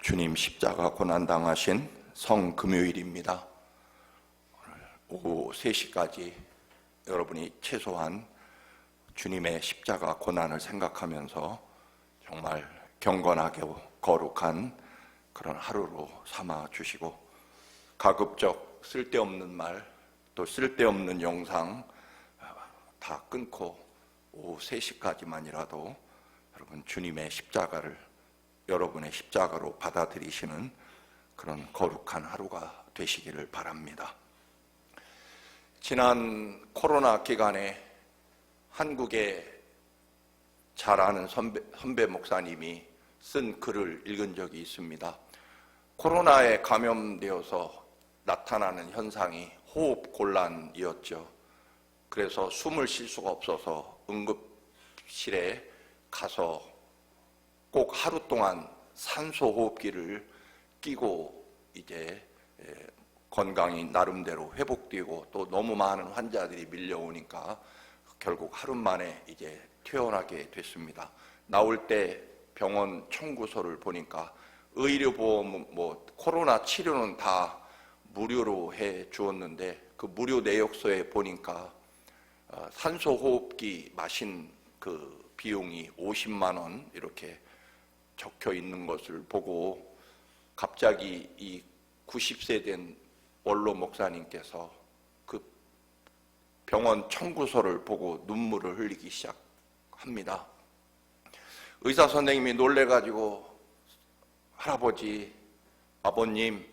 주님 십자가 고난당하신 성금요일입니다. 오후 3시까지 여러분이 최소한 주님의 십자가 고난을 생각하면서 정말 경건하게 거룩한 그런 하루로 삼아 주시고, 가급적 쓸데없는 말, 또 쓸데없는 영상 다 끊고 오후 3시까지만이라도 여러분 주님의 십자가를 여러분의 십자가로 받아들이시는 그런 거룩한 하루가 되시기를 바랍니다. 지난 코로나 기간에 한국에 잘 아는 선배 목사님이 쓴 글을 읽은 적이 있습니다. 코로나에 감염되어서 나타나는 현상이 호흡곤란이었죠. 그래서 숨을 쉴 수가 없어서 응급실에 가서 꼭 하루 동안 산소 호흡기를 끼고 이제 건강이 나름대로 회복되고, 또 너무 많은 환자들이 밀려오니까 결국 하루 만에 이제 퇴원하게 됐습니다. 나올 때 병원 청구서를 보니까 의료보험 코로나 치료는 다 무료로 해 주었는데, 그 무료 내역서에 보니까 산소 호흡기 마신 그 비용이 50만 원 이렇게 적혀 있는 것을 보고, 갑자기 이 90세 된 원로 목사님께서 그 병원 청구서를 보고 눈물을 흘리기 시작합니다. 의사 선생님이 놀래가지고, 할아버지, 아버님,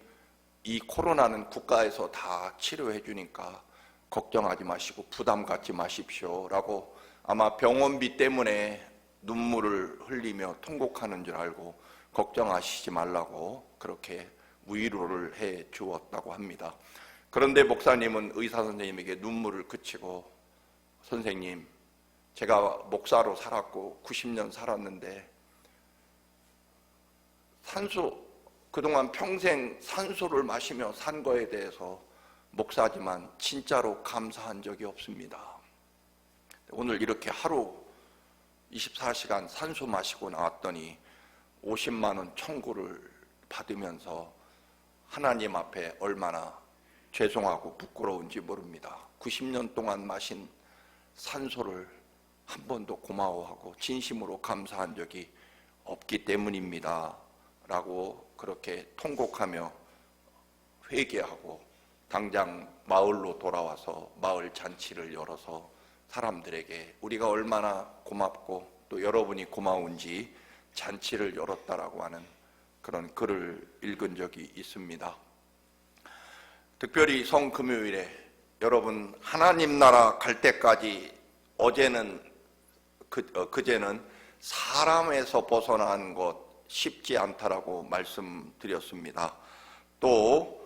이 코로나는 국가에서 다 치료해 주니까 걱정하지 마시고 부담 갖지 마십시오 라고, 아마 병원비 때문에 눈물을 흘리며 통곡하는 줄 알고 걱정하시지 말라고 그렇게 위로를 해 주었다고 합니다. 그런데 목사님은 의사 선생님에게 눈물을 그치고, 선생님, 제가 목사로 살았고 90년 살았는데 그동안 평생 산소를 마시며 산 거에 대해서 목사지만 진짜로 감사한 적이 없습니다. 오늘 이렇게 하루 24시간 산소 마시고 나왔더니 50만 원 청구를 받으면서 하나님 앞에 얼마나 죄송하고 부끄러운지 모릅니다. 90년 동안 마신 산소를 한 번도 고마워하고 진심으로 감사한 적이 없기 때문입니다 라고 그렇게 통곡하며 회개하고, 당장 마을로 돌아와서 마을 잔치를 열어서 사람들에게 우리가 얼마나 고맙고 또 여러분이 고마운지 잔치를 열었다라고 하는 그런 글을 읽은 적이 있습니다. 특별히 성금요일에 여러분 하나님 나라 갈 때까지 그제는 사람에서 벗어난 것 쉽지 않다라고 말씀드렸습니다. 또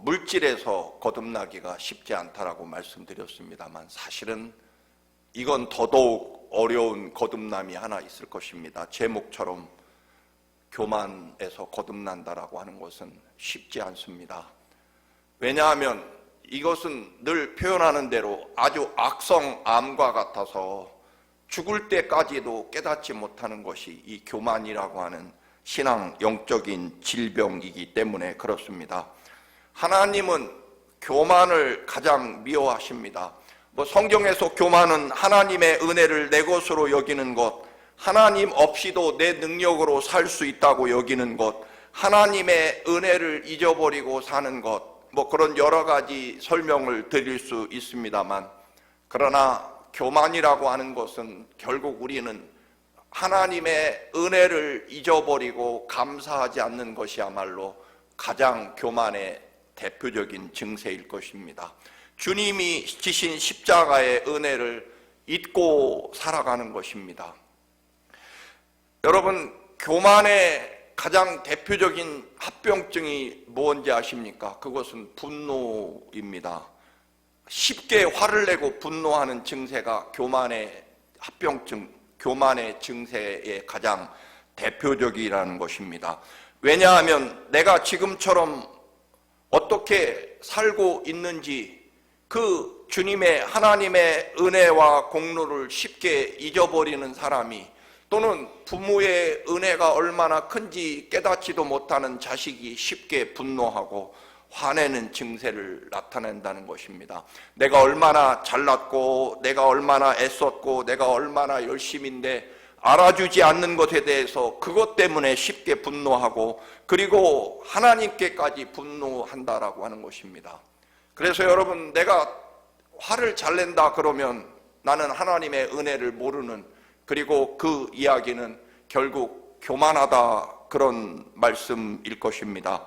물질에서 거듭나기가 쉽지 않다라고 말씀드렸습니다만, 사실은 이건 더더욱 어려운 거듭남이 하나 있을 것입니다. 제목처럼 교만에서 거듭난다라고 하는 것은 쉽지 않습니다. 왜냐하면 이것은 늘 표현하는 대로 아주 악성암과 같아서 죽을 때까지도 깨닫지 못하는 것이 이 교만이라고 하는 신앙 영적인 질병이기 때문에 그렇습니다. 하나님은 교만을 가장 미워하십니다. 성경에서 교만은 하나님의 은혜를 내 것으로 여기는 것, 하나님 없이도 내 능력으로 살 수 있다고 여기는 것, 하나님의 은혜를 잊어버리고 사는 것, 그런 여러 가지 설명을 드릴 수 있습니다만, 그러나 교만이라고 하는 것은 결국 우리는 하나님의 은혜를 잊어버리고 감사하지 않는 것이야말로 가장 교만의 대표적인 증세일 것입니다. 주님이 지신 십자가의 은혜를 잊고 살아가는 것입니다. 여러분, 교만의 가장 대표적인 합병증이 뭔지 아십니까? 그것은 분노입니다. 쉽게 화를 내고 분노하는 증세가 교만의 합병증, 교만의 증세의 가장 대표적이라는 것입니다. 왜냐하면 내가 지금처럼 어떻게 살고 있는지 그 주님의 하나님의 은혜와 공로를 쉽게 잊어버리는 사람이 또는 부모의 은혜가 얼마나 큰지 깨닫지도 못하는 자식이 쉽게 분노하고 화내는 증세를 나타낸다는 것입니다. 내가 얼마나 잘났고 내가 얼마나 애썼고 내가 얼마나 열심인데 알아주지 않는 것에 대해서 그것 때문에 쉽게 분노하고 그리고 하나님께까지 분노한다라고 하는 것입니다. 그래서 여러분, 내가 화를 잘 낸다 그러면 나는 하나님의 은혜를 모르는, 그리고 그 이야기는 결국 교만하다 그런 말씀일 것입니다.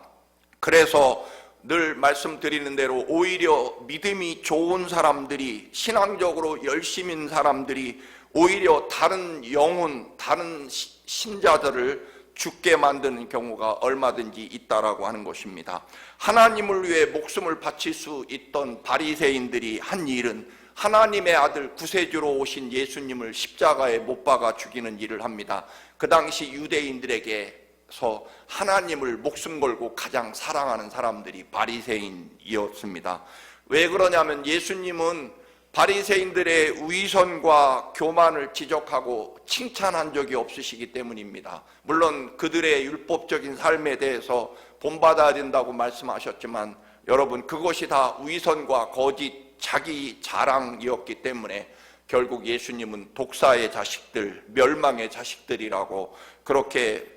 그래서 늘 말씀드리는 대로 오히려 믿음이 좋은 사람들이, 신앙적으로 열심인 사람들이 오히려 다른 영혼, 다른 신자들을 죽게 만드는 경우가 얼마든지 있다라고 하는 것입니다. 하나님을 위해 목숨을 바칠 수 있던 바리새인들이 한 일은 하나님의 아들 구세주로 오신 예수님을 십자가에 못 박아 죽이는 일을 합니다. 그 당시 유대인들에게서 하나님을 목숨 걸고 가장 사랑하는 사람들이 바리새인이었습니다. 왜 그러냐면 예수님은 바리새인들의 위선과 교만을 지적하고 칭찬한 적이 없으시기 때문입니다. 물론 그들의 율법적인 삶에 대해서 본받아야 된다고 말씀하셨지만 여러분, 그것이 다 위선과 거짓, 자기 자랑이었기 때문에 결국 예수님은 독사의 자식들, 멸망의 자식들이라고 그렇게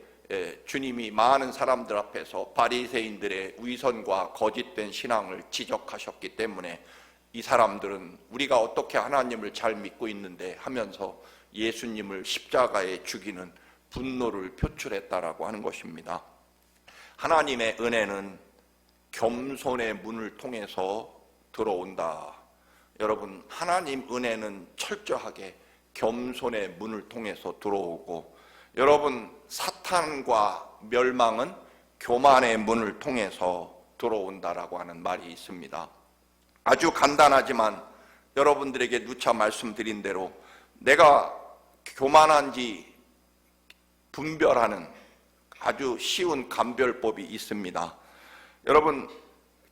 주님이 많은 사람들 앞에서 바리새인들의 위선과 거짓된 신앙을 지적하셨기 때문에 이 사람들은 우리가 어떻게 하나님을 잘 믿고 있는데 하면서 예수님을 십자가에 죽이는 분노를 표출했다라고 하는 것입니다. 하나님의 은혜는 겸손의 문을 통해서 들어온다. 여러분, 하나님 은혜는 철저하게 겸손의 문을 통해서 들어오고, 여러분, 사탄과 멸망은 교만의 문을 통해서 들어온다라고 하는 말이 있습니다. 아주 간단하지만 여러분들에게 누차 말씀드린 대로 내가 교만한지 분별하는 아주 쉬운 감별법이 있습니다. 여러분,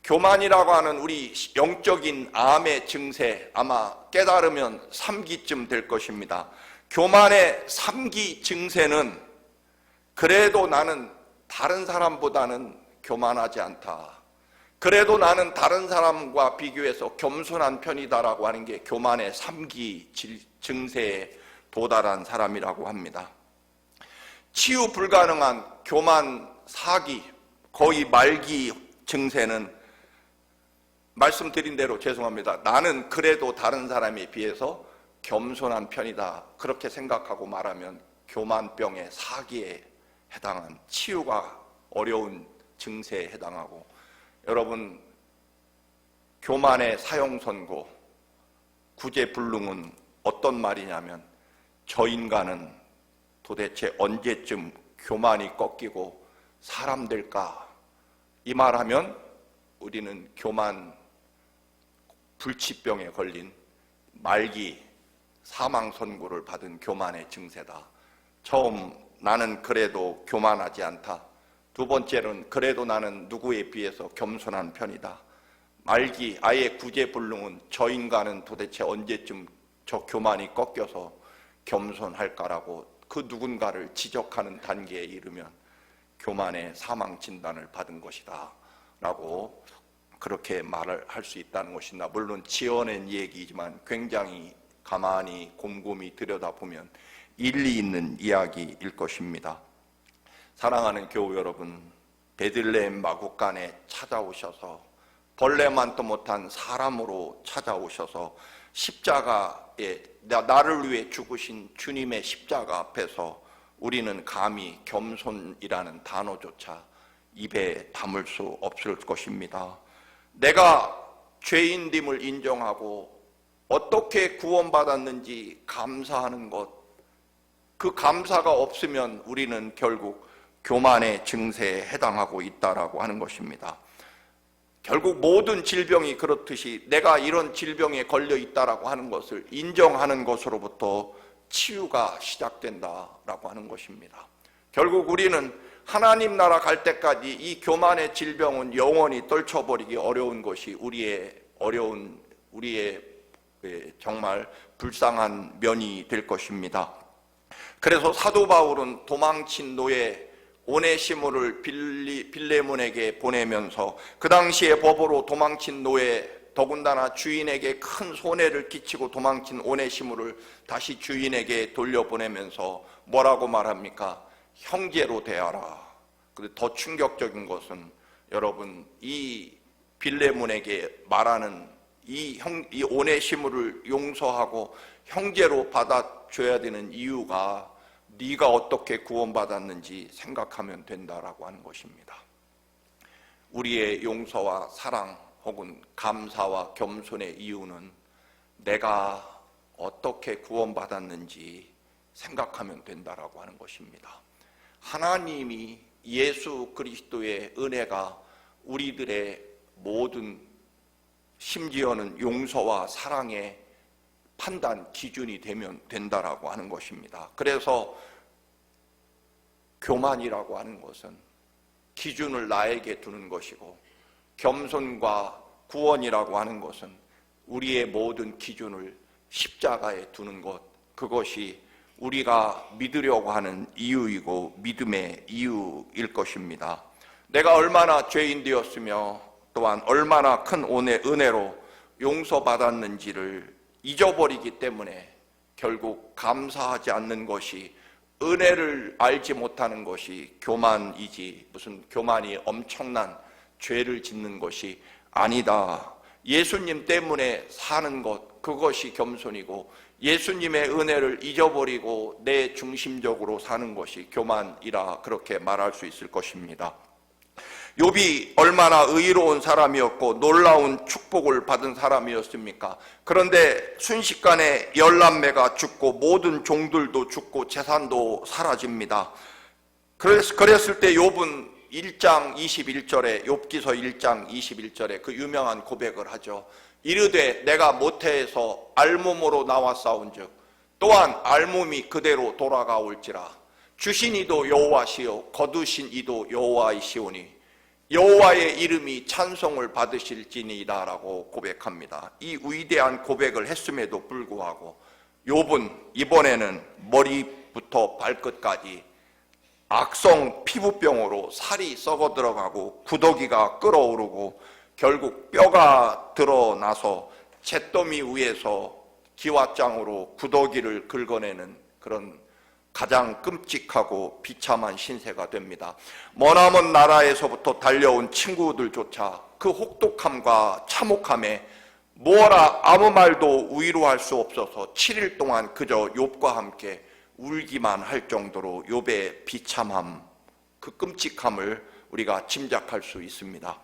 교만이라고 하는 우리 영적인 암의 증세, 아마 깨달으면 3기쯤 될 것입니다. 교만의 3기 증세는 그래도 나는 다른 사람보다는 교만하지 않다, 그래도 나는 다른 사람과 비교해서 겸손한 편이다라고 하는 게 교만의 3기 증세에 도달한 사람이라고 합니다. 치유 불가능한 교만 4기, 거의 말기 증세는 말씀드린 대로 죄송합니다. 나는 그래도 다른 사람에 비해서 겸손한 편이다, 그렇게 생각하고 말하면 교만병의 4기에 해당한 치유가 어려운 증세에 해당하고, 여러분, 교만의 사형선고, 구제불능은 어떤 말이냐면 저 인간은 도대체 언제쯤 교만이 꺾이고 사람 될까? 이 말하면 우리는 교만 불치병에 걸린 말기 사망 선고를 받은 교만의 증세다. 처음, 나는 그래도 교만하지 않다. 두 번째는 그래도 나는 누구에 비해서 겸손한 편이다. 말기 아예 구제불능은 저 인간은 도대체 언제쯤 저 교만이 꺾여서 겸손할까라고 그 누군가를 지적하는 단계에 이르면 교만의 사망 진단을 받은 것이다 라고 그렇게 말을 할 수 있다는 것이나, 물론 지어낸 얘기지만 굉장히 가만히 곰곰이 들여다보면 일리 있는 이야기일 것입니다. 사랑하는 교우 여러분, 베들레헴 마구간에 찾아오셔서 벌레만도 못한 사람으로 찾아오셔서 십자가에 나를 위해 죽으신 주님의 십자가 앞에서 우리는 감히 겸손이라는 단어조차 입에 담을 수 없을 것입니다. 내가 죄인됨을 인정하고 어떻게 구원받았는지 감사하는 것, 그 감사가 없으면 우리는 결국 교만의 증세에 해당하고 있다라고 하는 것입니다. 결국 모든 질병이 그렇듯이 내가 이런 질병에 걸려 있다라고 하는 것을 인정하는 것으로부터 치유가 시작된다라고 하는 것입니다. 결국 우리는 하나님 나라 갈 때까지 이 교만의 질병은 영원히 떨쳐버리기 어려운 것이 우리의 정말 불쌍한 면이 될 것입니다. 그래서 사도 바울은 도망친 노예 오네시모를 빌레몬에게 보내면서 그 당시에 법으로 도망친 노예, 더군다나 주인에게 큰 손해를 끼치고 도망친 오네시모를 다시 주인에게 돌려보내면서 뭐라고 말합니까? 형제로 대하라. 그리고 더 충격적인 것은 여러분, 이 빌레몬에게 말하는 이 오네시모를 용서하고 형제로 받아줘야 되는 이유가 네가 어떻게 구원받았는지 생각하면 된다라고 하는 것입니다. 우리의 용서와 사랑 혹은 감사와 겸손의 이유는 내가 어떻게 구원받았는지 생각하면 된다라고 하는 것입니다. 하나님이 예수 그리스도의 은혜가 우리들의 모든, 심지어는 용서와 사랑의 판단 기준이 되면 된다라고 하는 것입니다. 그래서 교만이라고 하는 것은 기준을 나에게 두는 것이고, 겸손과 구원이라고 하는 것은 우리의 모든 기준을 십자가에 두는 것, 그것이 우리가 믿으려고 하는 이유이고 믿음의 이유일 것입니다. 내가 얼마나 죄인 되었으며 또한 얼마나 큰 은혜로 용서받았는지를 잊어버리기 때문에 결국 감사하지 않는 것이, 은혜를 알지 못하는 것이 교만이지 무슨 교만이 엄청난 죄를 짓는 것이 아니다. 예수님 때문에 사는 것, 그것이 겸손이고 예수님의 은혜를 잊어버리고 내 중심적으로 사는 것이 교만이라 그렇게 말할 수 있을 것입니다. 욥이 얼마나 의로운 사람이었고 놀라운 축복을 받은 사람이었습니까? 그런데 순식간에 10남매가 죽고 모든 종들도 죽고 재산도 사라집니다. 그랬을 때 욥은 1장 21절에, 욥기서 1장 21절에 그 유명한 고백을 하죠. 이르되 내가 모태에서 알몸으로 나왔사온즉 또한 알몸이 그대로 돌아가올지라. 주신 이도 여호와시요 거두신 이도 여호와이시오니 여호와의 이름이 찬송을 받으실지니이다라고 고백합니다. 이 위대한 고백을 했음에도 불구하고 욥은 이번에는 머리부터 발끝까지 악성 피부병으로 살이 썩어 들어가고 구더기가 끓어오르고 결국 뼈가 드러나서 잿더미 위에서 기와장으로 구더기를 긁어내는 그런 가장 끔찍하고 비참한 신세가 됩니다. 머나먼 나라에서부터 달려온 친구들조차 그 혹독함과 참혹함에 뭐라 아무 말도 위로할 수 없어서 7일 동안 그저 욥과 함께 울기만 할 정도로 욥의 비참함, 그 끔찍함을 우리가 짐작할 수 있습니다.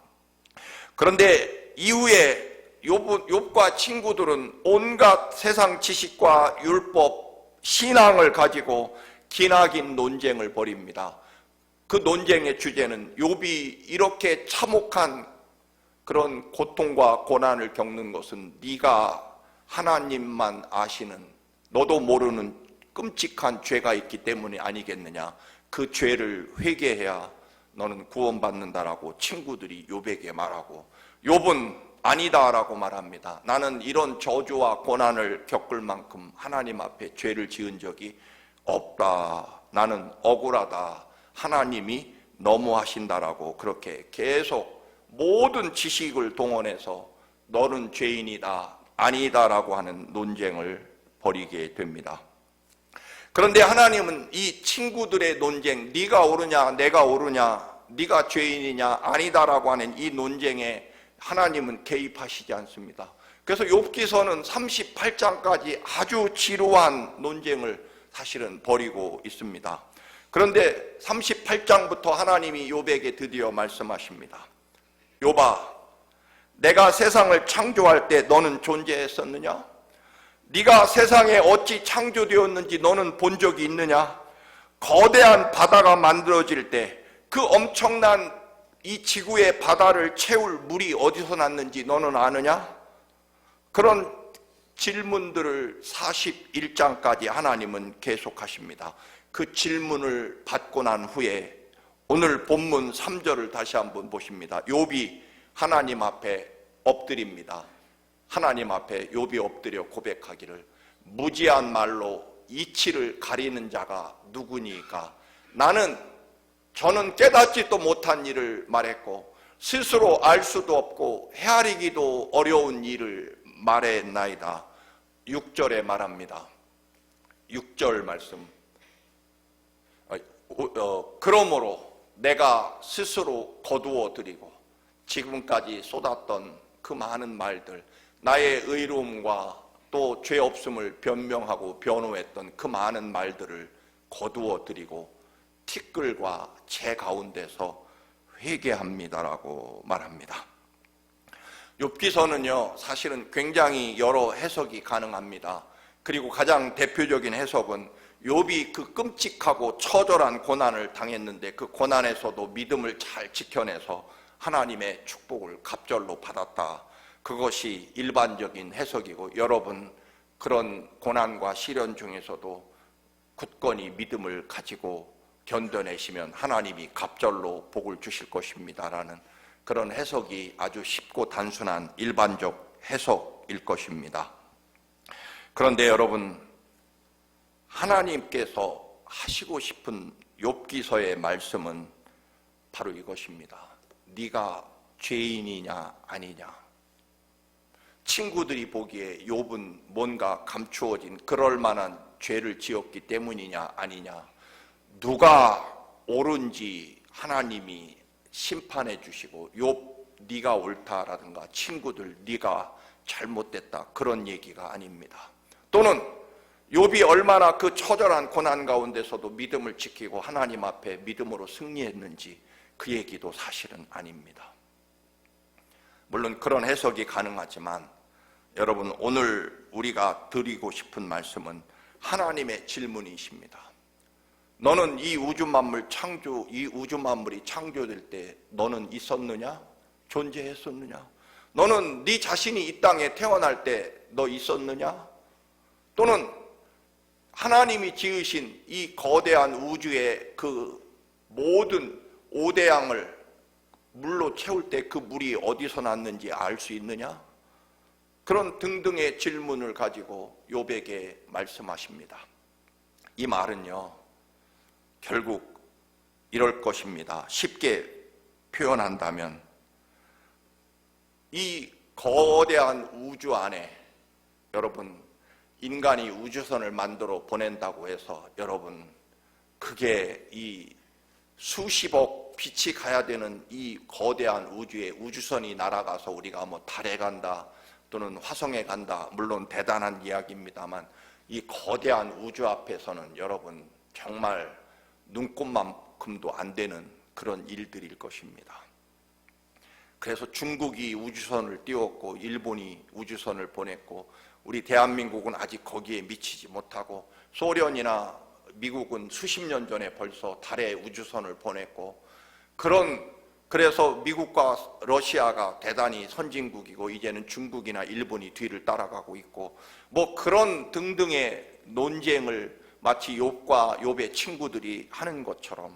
그런데 이후에 욥과 친구들은 온갖 세상 지식과 율법, 신앙을 가지고 기나긴 논쟁을 벌입니다. 그 논쟁의 주제는 욥이 이렇게 참혹한 그런 고통과 고난을 겪는 것은 네가 하나님만 아시는, 너도 모르는 끔찍한 죄가 있기 때문이 아니겠느냐. 그 죄를 회개해야 너는 구원받는다라고 친구들이 욥에게 말하고, 욥은 아니다라고 말합니다. 나는 이런 저주와 고난을 겪을 만큼 하나님 앞에 죄를 지은 적이 없다. 나는 억울하다. 하나님이 너무하신다라고 그렇게 계속 모든 지식을 동원해서 너는 죄인이다, 아니다라고 하는 논쟁을 벌이게 됩니다. 그런데 하나님은 이 친구들의 논쟁, 네가 옳으냐 내가 옳으냐, 네가 죄인이냐 아니다라고 하는 이 논쟁에 하나님은 개입하시지 않습니다. 그래서 욥기서는 38장까지 아주 지루한 논쟁을 사실은 벌이고 있습니다. 그런데 38장부터 하나님이 욥에게 드디어 말씀하십니다. 욥아, 내가 세상을 창조할 때 너는 존재했었느냐? 네가 세상에 어찌 창조되었는지 너는 본 적이 있느냐? 거대한 바다가 만들어질 때 그 엄청난 이 지구의 바다를 채울 물이 어디서 났는지 너는 아느냐? 그런 질문들을 41장까지 하나님은 계속하십니다. 그 질문을 받고 난 후에 오늘 본문 3절을 다시 한번 보십니다. 욥이 하나님 앞에 엎드립니다. 하나님 앞에 욥이 엎드려 고백하기를 무지한 말로 이치를 가리는 자가 누구니까? 저는 깨닫지도 못한 일을 말했고 스스로 알 수도 없고 헤아리기도 어려운 일을 말했나이다. 6절에 말합니다. 6절 말씀. 그러므로 내가 스스로 거두어 드리고 지금까지 쏟았던 그 많은 말들, 나의 의로움과 또 죄 없음을 변명하고 변호했던 그 많은 말들을 거두어 드리고 티끌과 재 가운데서 회개합니다라고 말합니다. 욥기서는요, 사실은 굉장히 여러 해석이 가능합니다. 그리고 가장 대표적인 해석은 욥이 그 끔찍하고 처절한 고난을 당했는데 그 고난에서도 믿음을 잘 지켜내서 하나님의 축복을 갑절로 받았다. 그것이 일반적인 해석이고, 여러분 그런 고난과 시련 중에서도 굳건히 믿음을 가지고 견뎌내시면 하나님이 갑절로 복을 주실 것입니다라는 그런 해석이 아주 쉽고 단순한 일반적 해석일 것입니다. 그런데 여러분, 하나님께서 하시고 싶은 욥기서의 말씀은 바로 이것입니다. 네가 죄인이냐 아니냐. 친구들이 보기에 욥은 뭔가 감추어진 그럴 만한 죄를 지었기 때문이냐 아니냐. 누가 옳은지 하나님이 심판해 주시고 욥 네가 옳다라든가 친구들 네가 잘못됐다 그런 얘기가 아닙니다. 또는 욥이 얼마나 그 처절한 고난 가운데서도 믿음을 지키고 하나님 앞에 믿음으로 승리했는지 그 얘기도 사실은 아닙니다. 물론 그런 해석이 가능하지만 여러분, 오늘 우리가 드리고 싶은 말씀은 하나님의 질문이십니다. 너는 이 우주 만물이 창조될 때 너는 있었느냐? 존재했었느냐? 너는 네 자신이 이 땅에 태어날 때 너 있었느냐? 또는 하나님이 지으신 이 거대한 우주의 그 모든 오대양을 물로 채울 때 그 물이 어디서 났는지 알 수 있느냐? 그런 등등의 질문을 가지고 욥에게 말씀하십니다. 이 말은요, 결국 이럴 것입니다. 쉽게 표현한다면 이 거대한 우주 안에 여러분, 인간이 우주선을 만들어 보낸다고 해서 여러분, 그게 이 수십억 빛이 가야 되는 이 거대한 우주에 우주선이 날아가서 우리가 뭐 달에 간다 또는 화성에 간다, 물론 대단한 이야기입니다만 이 거대한 우주 앞에서는 여러분 정말 눈꼽만큼도 안 되는 그런 일들일 것입니다. 그래서 중국이 우주선을 띄웠고 일본이 우주선을 보냈고 우리 대한민국은 아직 거기에 미치지 못하고 소련이나 미국은 수십 년 전에 벌써 달에 우주선을 보냈고 그래서 미국과 러시아가 대단히 선진국이고 이제는 중국이나 일본이 뒤를 따라가고 있고 뭐 그런 등등의 논쟁을 마치 욥과 욥의 친구들이 하는 것처럼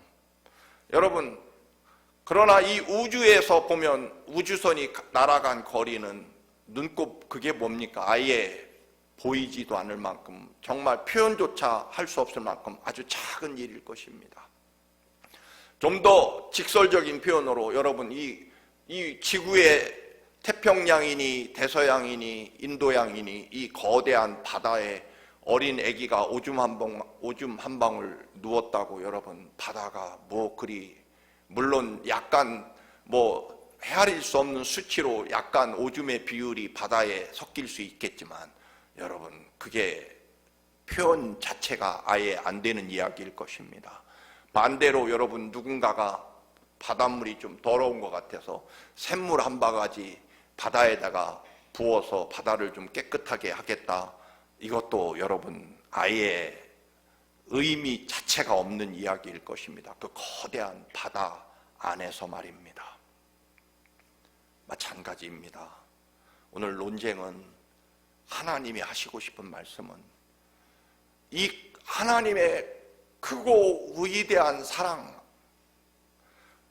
여러분, 그러나 이 우주에서 보면 우주선이 날아간 거리는 눈곱 그게 뭡니까? 아예 보이지도 않을 만큼 정말 표현조차 할 수 없을 만큼 아주 작은 일일 것입니다. 좀 더 직설적인 표현으로 여러분 이 지구의 태평양이니 대서양이니 인도양이니 이 거대한 바다에 어린 아기가 오줌 한 방울 누웠다고 여러분 바다가 뭐 그리 물론 약간 뭐 헤아릴 수 없는 수치로 약간 오줌의 비율이 바다에 섞일 수 있겠지만 여러분 그게 표현 자체가 아예 안 되는 이야기일 것입니다. 반대로 여러분 누군가가 바닷물이 좀 더러운 것 같아서 샘물 한 바가지 바다에다가 부어서 바다를 좀 깨끗하게 하겠다. 이것도 여러분 아예 의미 자체가 없는 이야기일 것입니다. 그 거대한 바다 안에서 말입니다. 마찬가지입니다. 오늘 논쟁은 하나님이 하시고 싶은 말씀은 이 하나님의 크고 위대한 사랑,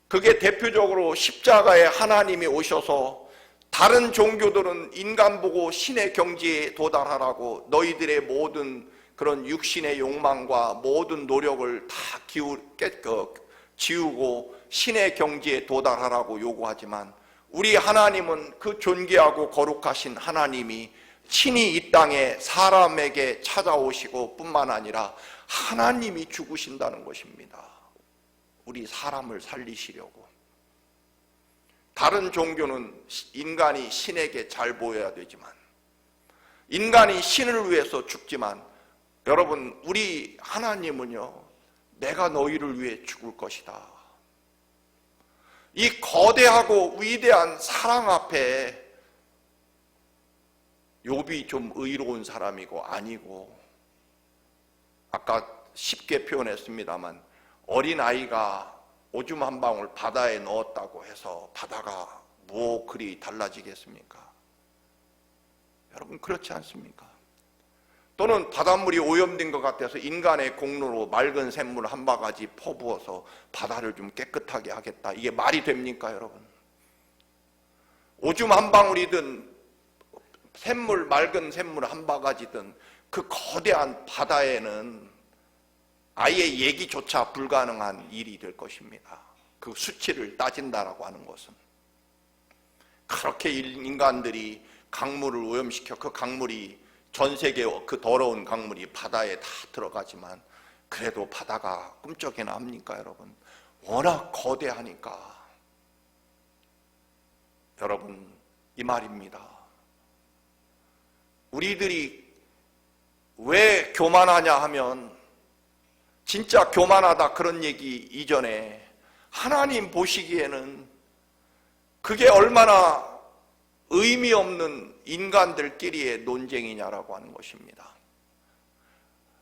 그게 대표적으로 십자가에 하나님이 오셔서 다른 종교들은 인간 보고 신의 경지에 도달하라고 너희들의 모든 그런 육신의 욕망과 모든 노력을 다 지우고 신의 경지에 도달하라고 요구하지만, 우리 하나님은 그 존귀하고 거룩하신 하나님이 친히 이 땅에 사람에게 찾아오시고 뿐만 아니라 하나님이 죽으신다는 것입니다. 우리 사람을 살리시려고. 다른 종교는 인간이 신에게 잘 보여야 되지만, 인간이 신을 위해서 죽지만, 여러분, 우리 하나님은요, 내가 너희를 위해 죽을 것이다. 이 거대하고 위대한 사랑 앞에 욥이 좀 의로운 사람이고 아니고, 아까 쉽게 표현했습니다만 어린아이가 오줌 한 방울 바다에 넣었다고 해서 바다가 뭐 그리 달라지겠습니까? 여러분, 그렇지 않습니까? 또는 바닷물이 오염된 것 같아서 인간의 공로로 맑은 샘물 한 바가지 퍼부어서 바다를 좀 깨끗하게 하겠다, 이게 말이 됩니까, 여러분? 오줌 한 방울이든 샘물, 맑은 샘물 한 바가지든 그 거대한 바다에는 아예 얘기조차 불가능한 일이 될 것입니다. 그 수치를 따진다라고 하는 것은. 그렇게 인간들이 강물을 오염시켜 그 강물이, 전 세계 그 더러운 강물이 바다에 다 들어가지만 그래도 바다가 꿈쩍이나 합니까, 여러분? 워낙 거대하니까. 여러분, 이 말입니다. 우리들이 왜 교만하냐 하면, 진짜 교만하다 그런 얘기 이전에 하나님 보시기에는 그게 얼마나 의미 없는 인간들끼리의 논쟁이냐라고 하는 것입니다.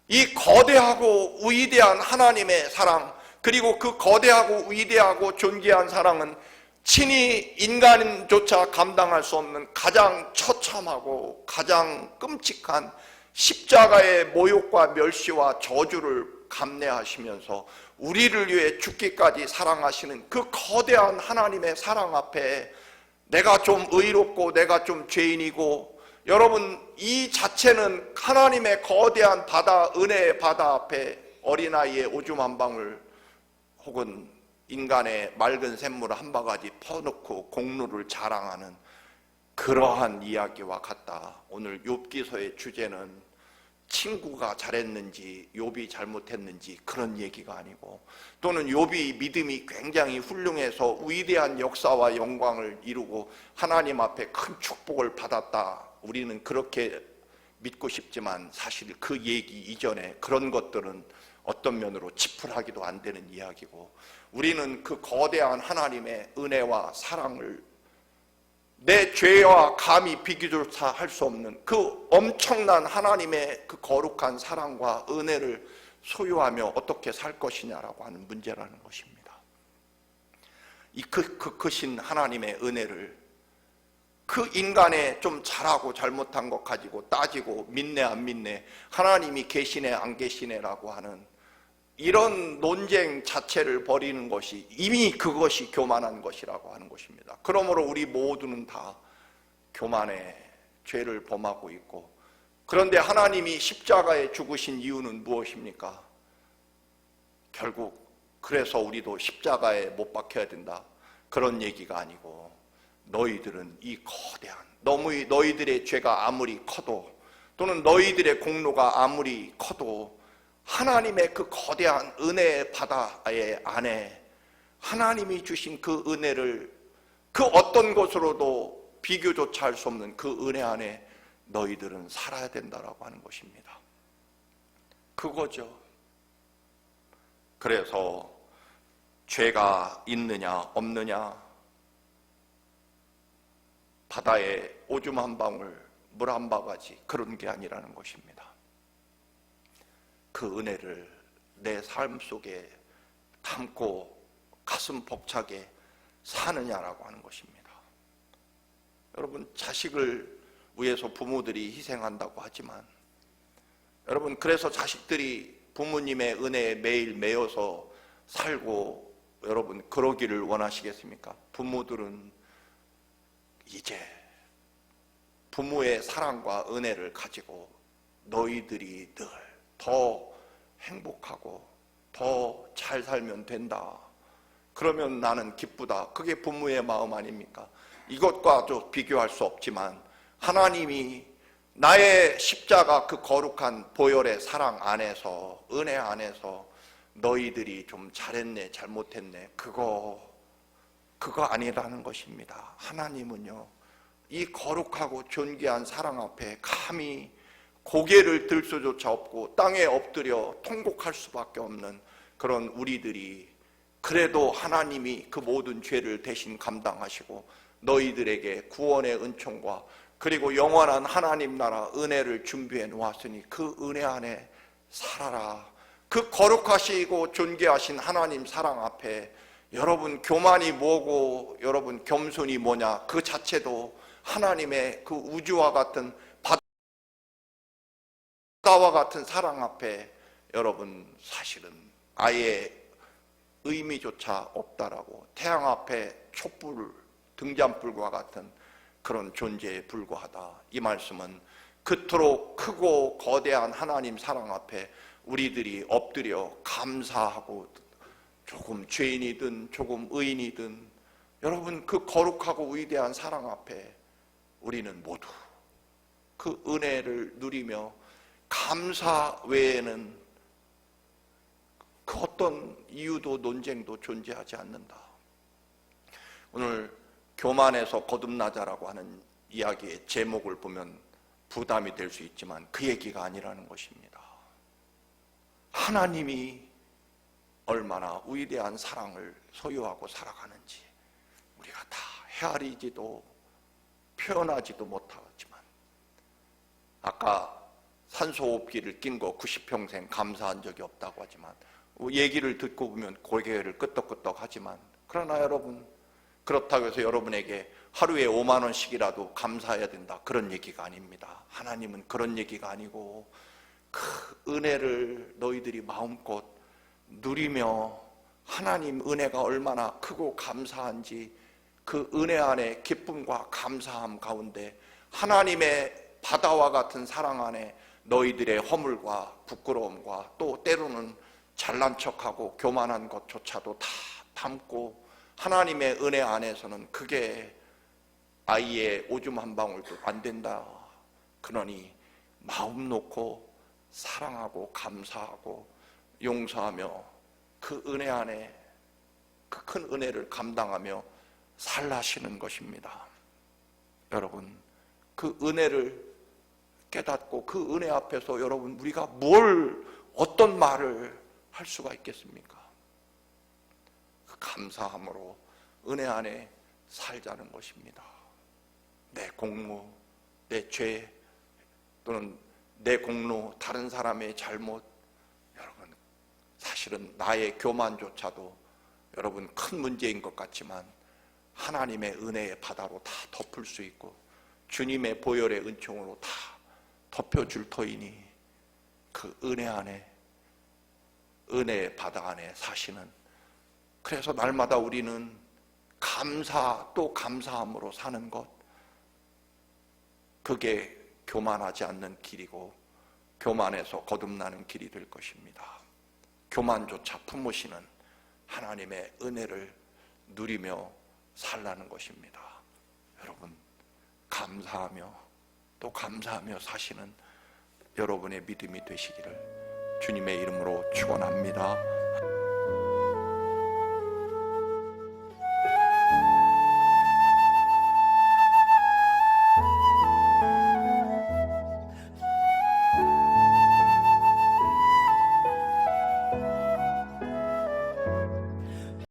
이 거대하고 위대한 하나님의 사랑, 그리고 그 거대하고 위대하고 존귀한 사랑은 친히 인간조차 감당할 수 없는 가장 처참하고 가장 끔찍한 십자가의 모욕과 멸시와 저주를 감내하시면서 우리를 위해 죽기까지 사랑하시는 그 거대한 하나님의 사랑 앞에 내가 좀 의롭고 내가 좀 죄인이고, 여러분, 이 자체는 하나님의 거대한 바다, 은혜의 바다 앞에 어린아이의 오줌 한 방울 혹은 인간의 맑은 샘물 한 바가지 퍼놓고 공로를 자랑하는 그러한 이야기와 같다. 오늘 욥기서의 주제는 친구가 잘했는지 욥이 잘못했는지 그런 얘기가 아니고, 또는 욥이 믿음이 굉장히 훌륭해서 위대한 역사와 영광을 이루고 하나님 앞에 큰 축복을 받았다, 우리는 그렇게 믿고 싶지만 사실 그 얘기 이전에 그런 것들은 어떤 면으로 지푸라기도 안 되는 이야기고, 우리는 그 거대한 하나님의 은혜와 사랑을 내 죄와 감히 비교조차 할 수 없는 그 엄청난 하나님의 그 거룩한 사랑과 은혜를 소유하며 어떻게 살 것이냐라고 하는 문제라는 것입니다. 이 크신 하나님의 은혜를 그 인간의 좀 잘하고 잘못한 것 가지고 따지고 믿네 안 믿네, 하나님이 계시네 안 계시네라고 하는 이런 논쟁 자체를 벌이는 것이 이미 그것이 교만한 것이라고 하는 것입니다. 그러므로 우리 모두는 다 교만의 죄를 범하고 있고, 그런데 하나님이 십자가에 죽으신 이유는 무엇입니까? 결국 그래서 우리도 십자가에 못 박혀야 된다 그런 얘기가 아니고, 너희들은 이 거대한, 너희들의 죄가 아무리 커도 또는 너희들의 공로가 아무리 커도 하나님의 그 거대한 은혜의 바다의 안에 하나님이 주신 그 은혜를 그 어떤 것으로도 비교조차 할 수 없는 그 은혜 안에 너희들은 살아야 된다라고 하는 것입니다. 그거죠. 그래서 죄가 있느냐 없느냐, 바다에 오줌 한 방울 물 한 바가지 그런 게 아니라는 것입니다. 그 은혜를 내 삶 속에 담고 가슴 벅차게 사느냐라고 하는 것입니다. 여러분, 자식을 위해서 부모들이 희생한다고 하지만, 여러분, 그래서 자식들이 부모님의 은혜에 매일 매여서 살고 여러분 그러기를 원하시겠습니까? 부모들은 이제 부모의 사랑과 은혜를 가지고 너희들이 늘 더 행복하고 더 잘 살면 된다. 그러면 나는 기쁘다. 그게 부모의 마음 아닙니까? 이것과도 비교할 수 없지만 하나님이 나의 십자가 그 거룩한 보혈의 사랑 안에서, 은혜 안에서 너희들이 좀 잘했네 잘못했네 그거 아니라는 것입니다. 하나님은요, 이 거룩하고 존귀한 사랑 앞에 감히 고개를 들 수조차 없고 땅에 엎드려 통곡할 수밖에 없는 그런 우리들이, 그래도 하나님이 그 모든 죄를 대신 감당하시고 너희들에게 구원의 은총과 그리고 영원한 하나님 나라 은혜를 준비해 놓았으니 그 은혜 안에 살아라. 그 거룩하시고 존귀하신 하나님 사랑 앞에 여러분 교만이 뭐고 여러분 겸손이 뭐냐, 그 자체도 하나님의 그 우주와 같은 바다와 같은 사랑 앞에 여러분 사실은 아예 의미조차 없다라고, 태양 앞에 촛불, 등잔불과 같은 그런 존재에 불과하다. 이 말씀은 그토록 크고 거대한 하나님 사랑 앞에 우리들이 엎드려 감사하고, 조금 죄인이든 조금 의인이든 여러분 그 거룩하고 위대한 사랑 앞에 우리는 모두 그 은혜를 누리며 감사 외에는 그 어떤 이유도 논쟁도 존재하지 않는다. 오늘 교만에서 거듭나자라고 하는 이야기의 제목을 보면 부담이 될 수 있지만 그 얘기가 아니라는 것입니다. 하나님이 얼마나 위대한 사랑을 소유하고 살아가는지 우리가 다 헤아리지도 표현하지도 못하지만, 아까 산소호흡기를 낀 거 90평생 감사한 적이 없다고 하지만 얘기를 듣고 보면 고개를 끄덕끄덕 하지만, 그러나 여러분 그렇다고 해서 여러분에게 하루에 5만 원씩이라도 감사해야 된다, 그런 얘기가 아닙니다. 하나님은 그런 얘기가 아니고 그 은혜를 너희들이 마음껏 누리며 하나님 은혜가 얼마나 크고 감사한지 그 은혜 안에 기쁨과 감사함 가운데 하나님의 바다와 같은 사랑 안에 너희들의 허물과 부끄러움과 또 때로는 잘난 척하고 교만한 것조차도 다 담고 하나님의 은혜 안에서는 그게 아이의 오줌 한 방울도 안 된다. 그러니 마음 놓고 사랑하고 감사하고 용서하며 그 은혜 안에 그 큰 은혜를 감당하며 살라시는 것입니다. 여러분 그 은혜를 깨닫고 그 은혜 앞에서 여러분 우리가 어떤 말을 할 수가 있겠습니까? 그 감사함으로 은혜 안에 살자는 것입니다. 내 공로, 내 죄 또는 내 공로, 다른 사람의 잘못, 여러분 사실은 나의 교만조차도 여러분 큰 문제인 것 같지만 하나님의 은혜의 바다로 다 덮을 수 있고 주님의 보혈의 은총으로 다 덮여줄 터이니 그 은혜 안에, 은혜의 바다 안에 사시는, 그래서 날마다 우리는 감사 또 감사함으로 사는 것, 그게 교만하지 않는 길이고 교만에서 거듭나는 길이 될 것입니다. 교만조차 품으시는 하나님의 은혜를 누리며 살라는 것입니다. 여러분 감사하며 또 감사하며 사시는 여러분의 믿음이 되시기를 주님의 이름으로 축원합니다.